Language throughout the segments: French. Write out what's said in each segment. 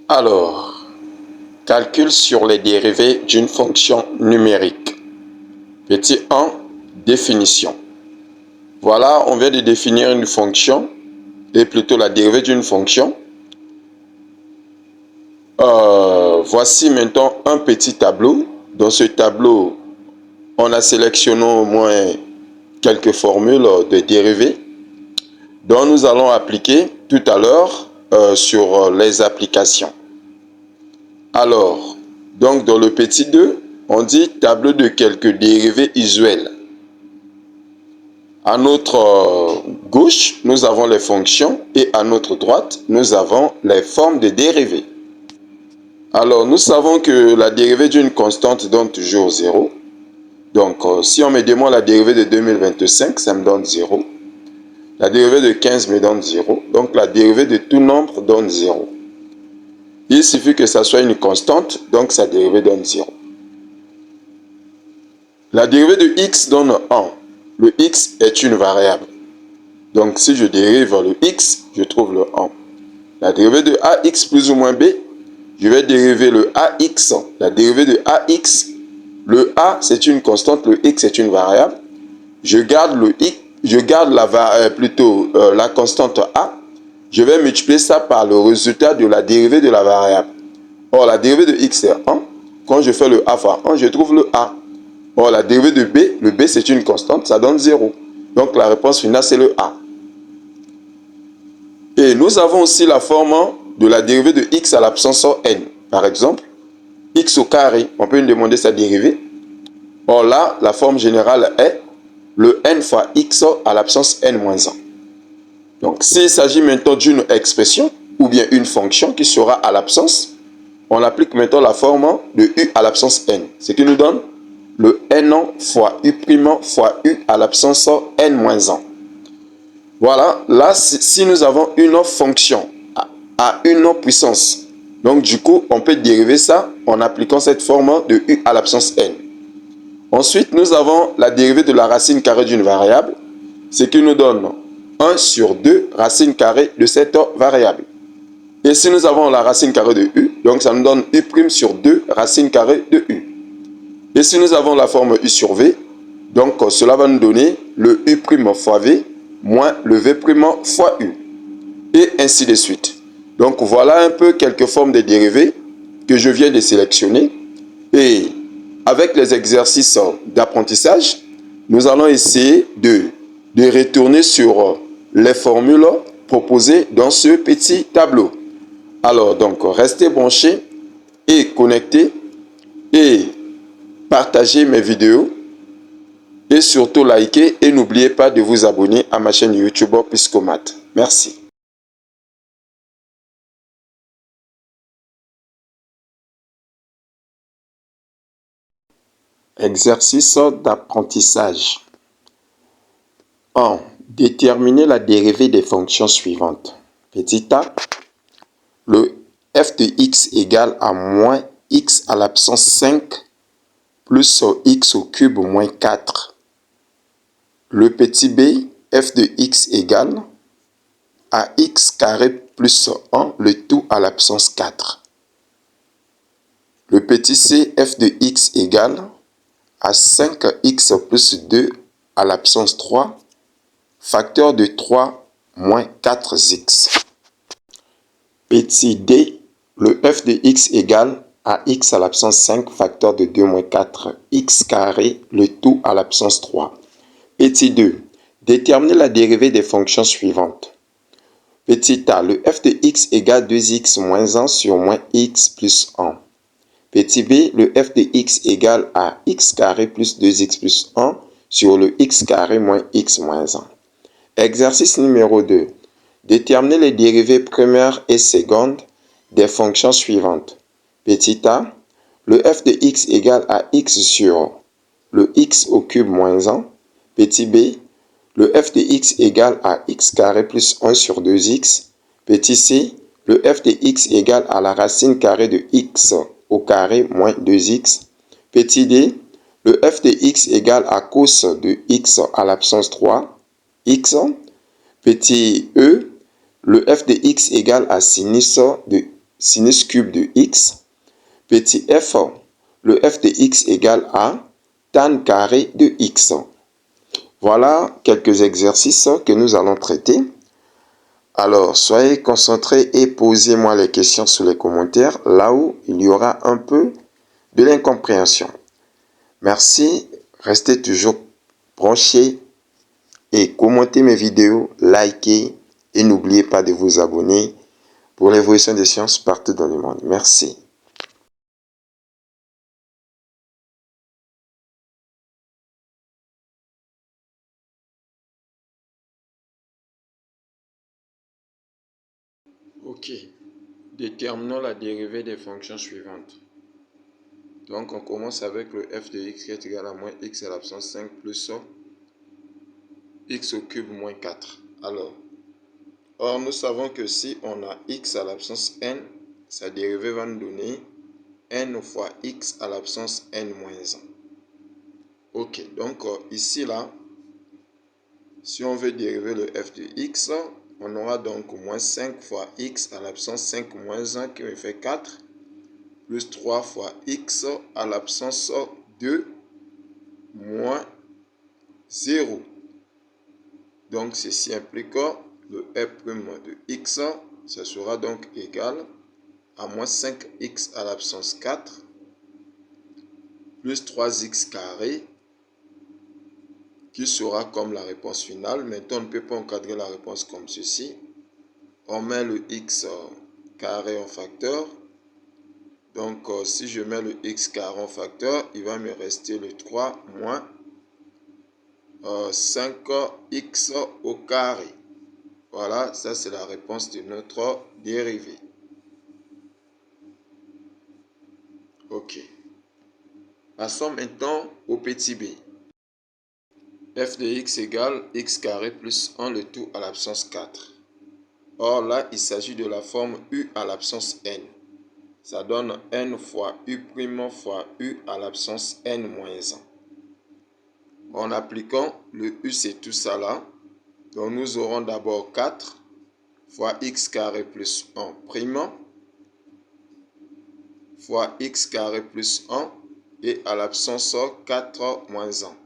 Alors, calcul sur les dérivés d'une fonction numérique. Petit 1, définition. Voilà, on vient de définir une fonction, et plutôt la dérivée d'une fonction. Voici maintenant un petit tableau. Dans ce tableau, on a sélectionné au moins quelques formules de dérivés dont nous allons appliquer tout à l'heure sur les applications. Alors, donc dans le petit 2, on dit tableau de quelques dérivés usuels. À notre gauche, nous avons les fonctions et à notre droite, nous avons les formes de dérivés. Alors, nous savons que la dérivée d'une constante donne toujours 0. Donc, si on me demande la dérivée de 2025, ça me donne 0. La dérivée de 15 me donne 0. Donc, la dérivée de tout nombre donne 0. Il suffit que ça soit une constante, donc sa dérivée donne 0. La dérivée de x donne 1. Le x est une variable. Donc, si je dérive le x, je trouve le 1. La dérivée de ax plus ou moins b, je vais dériver le ax. La dérivée de ax, le a c'est une constante, le x est une variable. Je garde le x, je garde la constante a. Je vais multiplier ça par le résultat de la dérivée de la variable. Or, la dérivée de x est 1. Quand je fais le a fois 1, je trouve le a. Or, la dérivée de b, le b c'est une constante, ça donne 0. Donc, la réponse finale c'est le a. Et nous avons aussi la forme de la dérivée de x à l'absence n. Par exemple, x au carré, on peut nous demander sa dérivée. Or là, la forme générale est le n fois x à l'absence n-1. Donc, s'il s'agit maintenant d'une expression ou bien une fonction qui sera à l'absence, on applique maintenant la forme de u à l'absence n. Ce qui nous donne le n fois u' fois u à l'absence n-1. Voilà, là, si nous avons une fonction à une puissance, donc du coup, on peut dériver ça en appliquant cette forme de u à l'absence n. Ensuite, nous avons la dérivée de la racine carrée d'une variable, ce qui nous donne 1 sur 2 racine carrée de cette variable. Et si nous avons la racine carrée de u, donc ça nous donne u' sur 2 racine carrée de u. Et si nous avons la forme u sur v, donc cela va nous donner le u' fois v moins le v' fois u. Et ainsi de suite. Donc voilà un peu quelques formes de dérivés que je viens de sélectionner. Et avec les exercices d'apprentissage, nous allons essayer de retourner sur les formules proposées dans ce petit tableau. Alors donc restez branchés et connectés et partagez mes vidéos et surtout likez et n'oubliez pas de vous abonner à ma chaîne YouTube Piscomat. Merci. Exercice d'apprentissage. 1. Déterminer la dérivée des fonctions suivantes. Petit a, le f de x égale à moins x à l'absence 5 plus x au cube moins 4. Le petit b, f de x égale à x carré plus 1, le tout à l'absence 4. Le petit c, f de x égale à 5x plus 2 à l'absence 3, facteur de 3 moins 4x. Petit d, le f de x égale à x à l'absence 5, facteur de 2 moins 4, x carré, le tout à l'absence 3. Petit 2, déterminer la dérivée des fonctions suivantes. Petit a, le f de x égale 2x moins 1 sur moins x plus 1. Petit b, le f de x égale à x carré plus 2x plus 1 sur le x carré moins x moins 1. Exercice numéro 2. Déterminer les dérivées première et seconde des fonctions suivantes. Petit a, le f de x égale à x sur le x au cube moins 1. Petit b, le f de x égale à x carré plus 1 sur 2x. Petit c, le f de x égale à la racine carrée de x au carré moins 2x. Petit d, le f de x égale à cos de x à l'absence 3, x. Petit e, le f de x égale à sinus de sinus cube de x, petit f, le f de x égale à tan carré de x. Voilà quelques exercices que nous allons traiter. Alors, soyez concentrés et posez-moi les questions sous les commentaires, là où il y aura un peu de l'incompréhension. Merci, restez toujours branchés et commentez mes vidéos, likez et n'oubliez pas de vous abonner pour l'évolution des sciences partout dans le monde. Merci. Ok, déterminons la dérivée des fonctions suivantes. Donc on commence avec le f de x qui est égal à moins x à la puissance 5 plus x au cube moins 4. Alors, nous savons que si on a x à la puissance n, sa dérivée va nous donner n fois x à la puissance n moins 1. Ok, donc ici là, si on veut dériver le f de x, on aura donc moins 5 fois x à la puissance 5 moins 1 qui me fait 4, plus 3 fois x à la puissance 2 moins 0. Donc ceci implique le f' de x, ça sera donc égal à moins 5x à la puissance 4 plus 3x carré qui sera comme la réponse finale. Maintenant, on ne peut pas encadrer la réponse comme ceci. On met le x carré en facteur. Donc, si je mets le x carré en facteur, il va me rester le 3 moins 5x au carré. Voilà, ça c'est la réponse de notre dérivée. Ok. Passons maintenant au petit b. F de x égale x carré plus 1 le tout à la puissance 4. Or là, il s'agit de la forme u à la puissance n. Ça donne n fois u' fois u à la puissance n moins 1. En appliquant le u, c'est tout ça là. Donc nous aurons d'abord 4 fois x carré plus 1 prime fois x carré plus 1 et à la puissance 4 moins 1.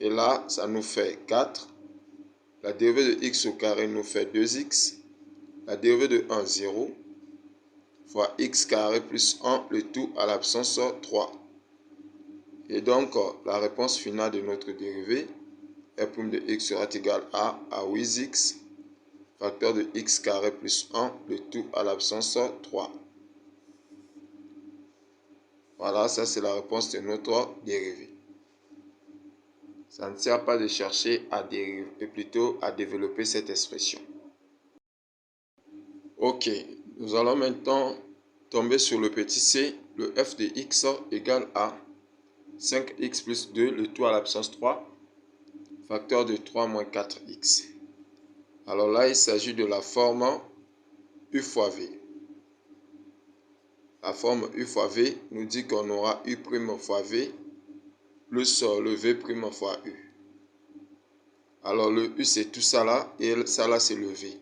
Et là, ça nous fait 4. La dérivée de x au carré nous fait 2x. La dérivée de 1, 0. Fois x carré plus 1, le tout à la puissance 3. Et donc, la réponse finale de notre dérivée, f' de x sera égal à 8x, facteur de x carré plus 1, le tout à la puissance 3. Voilà, ça c'est la réponse de notre dérivée. Ça ne sert pas de chercher à dériver, mais plutôt à développer cette expression. Ok, nous allons maintenant tomber sur le petit c. Le f de x égale à 5x plus 2, le tout à la puissance 3, facteur de 3 moins 4x. Alors là, il s'agit de la forme u fois v. La forme u fois v nous dit qu'on aura u' fois v plus le v' fois u. Alors le u c'est tout ça là et ça là c'est le v.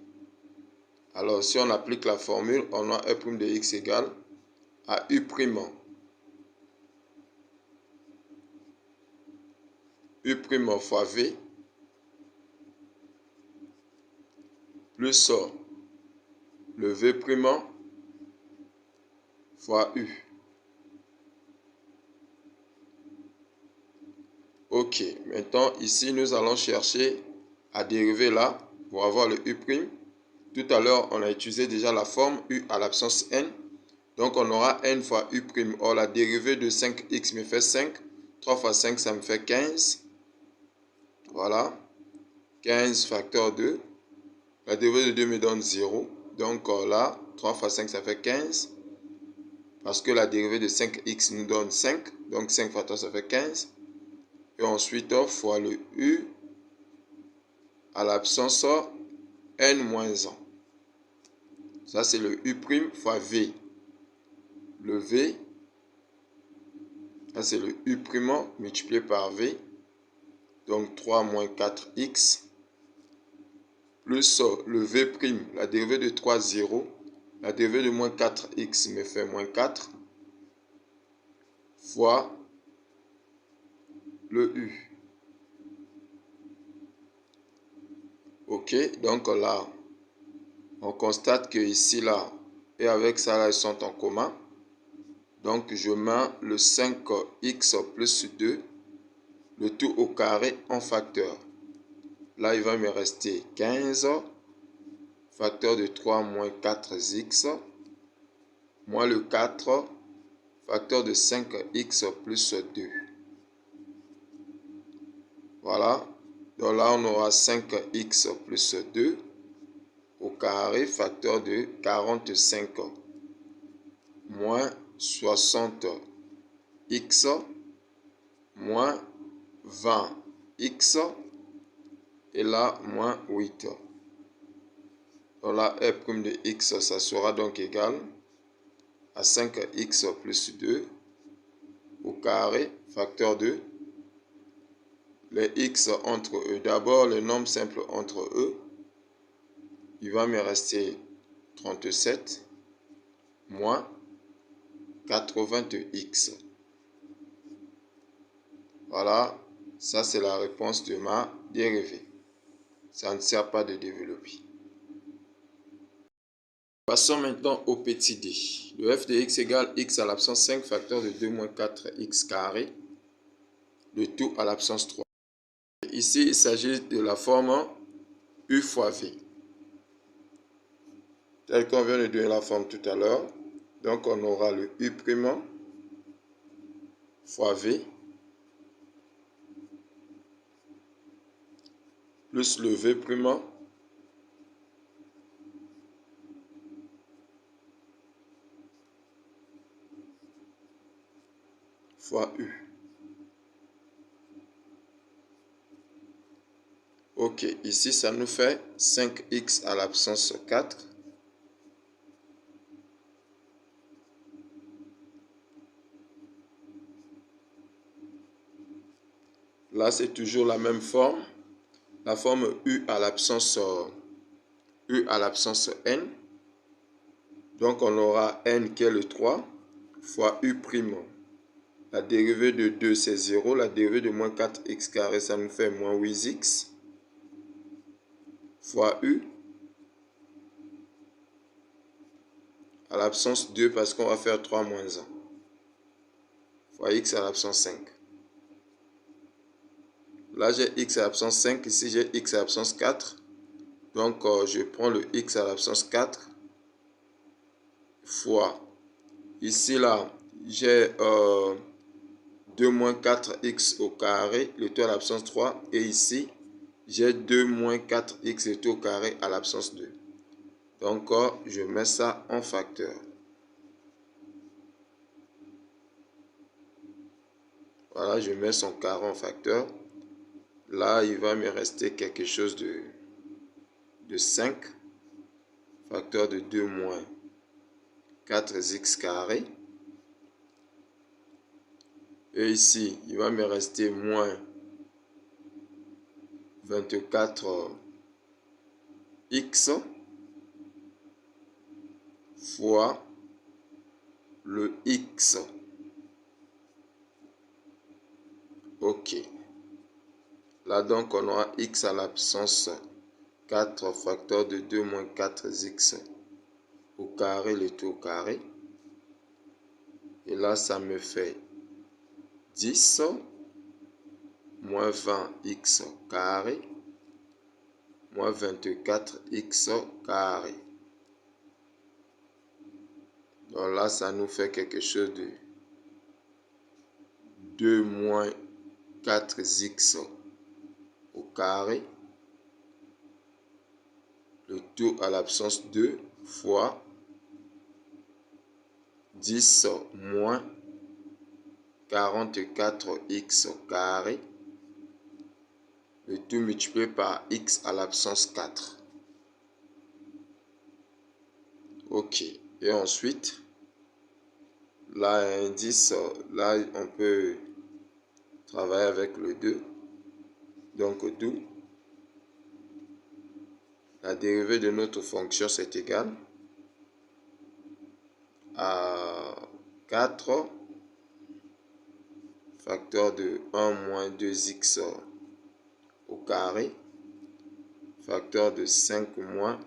Alors si on applique la formule, on a f' de x égale à u' fois v plus le v' fois u. Ok, maintenant ici nous allons chercher à dériver là pour avoir le u'. Tout à l'heure on a utilisé déjà la forme u à la puissance n. Donc on aura n fois u'. Or la dérivée de 5x me fait 5. 3 fois 5 ça me fait 15. Voilà. 15 facteur 2. La dérivée de 2 me donne 0. Donc là, 3 fois 5 ça fait 15. Parce que la dérivée de 5x nous donne 5. Donc 5 fois 3 ça fait 15. Et ensuite fois le u à la puissance n-1. Ça c'est le u' fois v. Le v, ça c'est le u' multiplié par v. Donc 3 moins 4x plus le v', la dérivée de 3, 0. La dérivée de moins 4x me fait moins 4 fois le u. Ok, donc là, on constate que ici, là, et avec ça, là, ils sont en commun. Donc, je mets le 5x plus 2, le tout au carré en facteur. Là, il va me rester 15, facteur de 3 moins 4x, moins le 4, facteur de 5x plus 2. Voilà. Donc là, on aura 5x plus 2 au carré, facteur de 45, moins 60x, moins 20x, et là, moins 8. Donc là, f' de x, ça sera donc égal à 5x plus 2 au carré, facteur de les x entre eux. D'abord, le nombre simple entre eux. Il va me rester 37 moins 80x. Voilà, ça c'est la réponse de ma dérivée. Ça ne sert pas de développer. Passons maintenant au petit d. Le f de x égale x à l'absence 5 facteur de 2 moins 4x carré. Le tout à l'absence 3. Ici, il s'agit de la forme u fois v. Tel qu'on vient de donner la forme tout à l'heure. Donc, on aura le u' fois v plus le v' fois u. Ok, ici, ça nous fait 5x à l'absence 4. Là, c'est toujours la même forme. La forme u à l'absence n. Donc, on aura n qui est le 3 fois u'. La dérivée de 2, c'est 0. La dérivée de moins 4x carré, ça nous fait moins 8x fois u. À l'absence 2, parce qu'on va faire 3 moins 1. Fois x à l'absence 5. Là, j'ai x à l'absence 5. Ici, j'ai x à l'absence 4. Donc, je prends le x à l'absence 4 fois. Ici, là, j'ai 2 moins 4x au carré, le tout à l'absence 3. Et ici, j'ai 2 moins 4x, le tout au carré à l'absence 2. Donc, je mets ça en facteur. Voilà, je mets son carré en facteur. Là, il va me rester quelque chose de 5. Facteur de 2 moins 4x carré. Et ici, il va me rester moins 24x fois le x. Ok. Là donc on aura x à l'absence 4 facteur de 2 moins 4x au carré, le tout au carré. Et là ça me fait 10 moins 20x carré moins 24x carré. Donc là ça nous fait quelque chose de 2 moins 4x au carré, le tout à l'absence 2 fois 10 moins 44x au carré, le tout multiplié par x à l'absence 4. Ok, et ensuite, là, indice, là, on peut travailler avec le 2. Donc, d'où la dérivée de notre fonction, c'est égal 4, facteur de 1 moins 2x au carré, facteur de 5 moins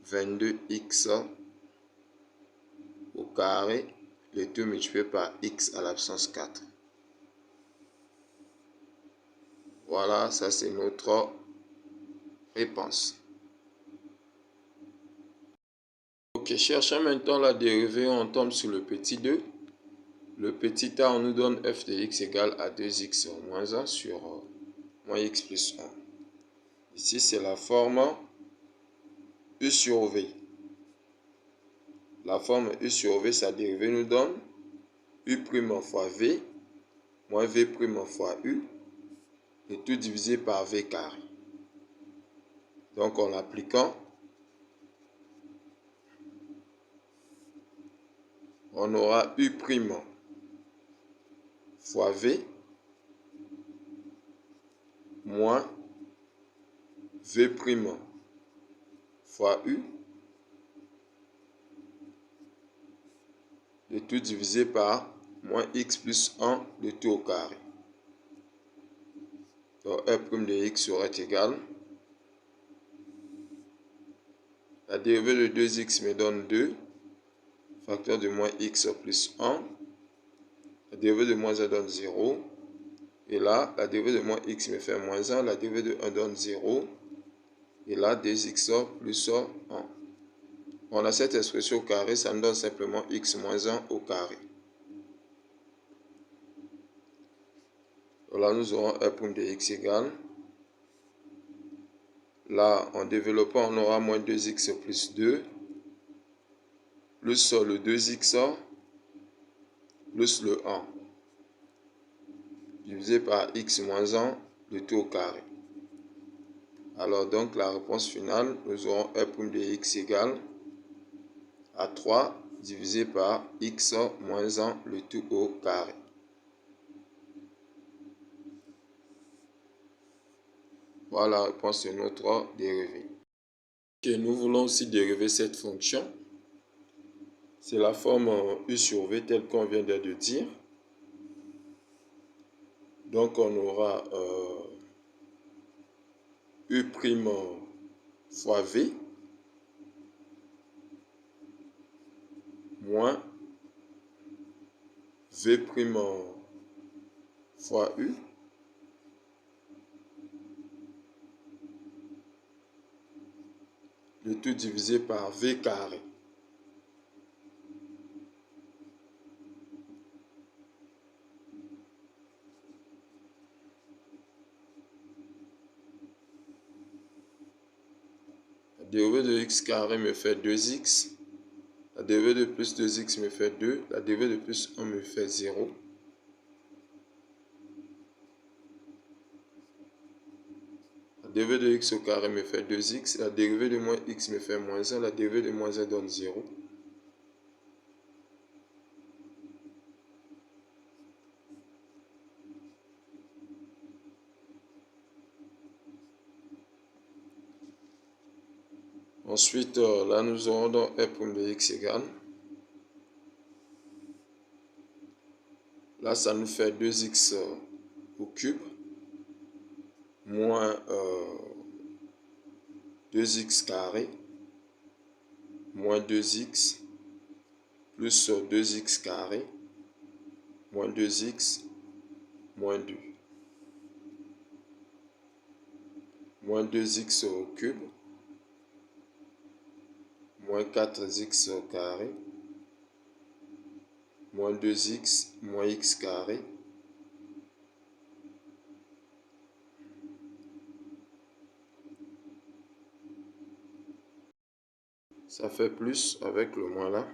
22x au carré, le tout multiplié par x à la puissance 4. Voilà, ça c'est notre réponse. Ok, cherchons maintenant la dérivée, on tombe sur le petit 2. Le petit a, on nous donne f de x égale à 2x moins 1 sur moins x plus 1. Ici, c'est la forme u sur v. La forme u sur v, sa dérivée nous donne u' fois v moins v' fois u, et tout divisé par v carré. Donc, en l'appliquant, on aura u' fois v moins v' fois u, le tout divisé par moins x plus 1, le tout au carré. Donc, f' de x serait égal. La dérivée de 2x me donne 2, facteur de moins x plus 1. La dérivée de moins 1 donne 0. Et là, la dérivée de moins x me fait moins 1. La dérivée de 1 donne 0. Et là, 2x plus 1. On a cette expression au carré, ça nous donne simplement x moins 1 au carré. Donc là, nous aurons f' de x égale. Là, en développant, on aura moins 2x plus 2. Plus le 2x plus le 1. Divisé par x moins 1, le tout au carré. Alors donc, la réponse finale, nous aurons f' de x égale à 3 divisé par x moins 1, le tout au carré. Voilà la réponse de notre dérivée. Okay, nous voulons aussi dériver cette fonction. C'est la forme u sur v telle qu'on vient de dire. Donc on aura u' fois v moins v' fois u le tout divisé par v carré. La dérivée de x carré me fait 2x. La dérivée de plus 2x me fait 2. La dérivée de plus 1 me fait 0. La dérivée de x au carré me fait 2x. La dérivée de moins x me fait moins 1. La dérivée de moins 1 donne 0. Ensuite, là, nous aurons donc f' de x égale. Là, ça nous fait 2x au cube moins 2x carré moins 2x plus 2x carré moins 2x moins 2. Moins 2x au cube moins 4x au carré moins 2x moins x carré ça fait plus avec le moins là.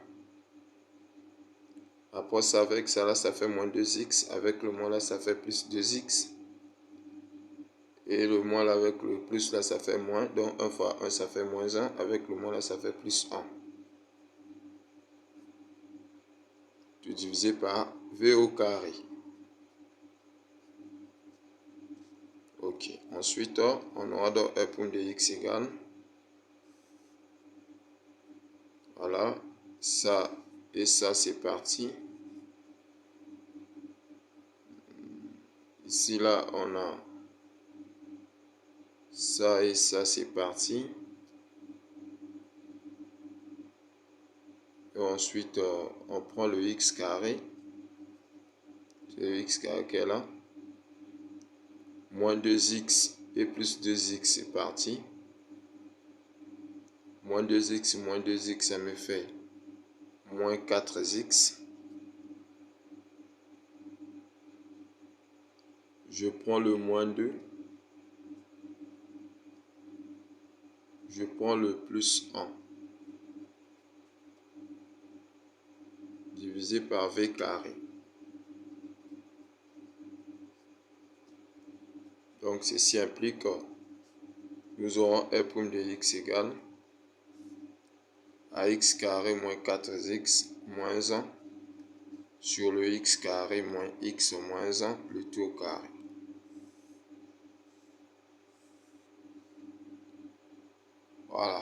Après ça, avec ça là, ça fait moins 2x. Avec le moins là, ça fait plus 2x. Et le moins là avec le plus là, ça fait moins. Donc 1 fois 1, ça fait moins 1. Avec le moins là, ça fait plus 1. Tout divisé par v au carré. Ok. Ensuite, on aura donc f' de x égale. Voilà. Ça Et ça, c'est parti. Ici, là, on a ça et ça, c'est parti. Et ensuite, on prend le x carré. C'est le x carré qui est là. Moins 2x et plus 2x, c'est parti. Moins 2x, ça me fait moins 4x. Je prends le moins 2. Je prends le plus 1. Divisé par v carré. Donc ceci implique que nous aurons r' de x égale à x carré moins 4x moins 1 sur le x carré moins x moins 1, le tout au carré. Voilà.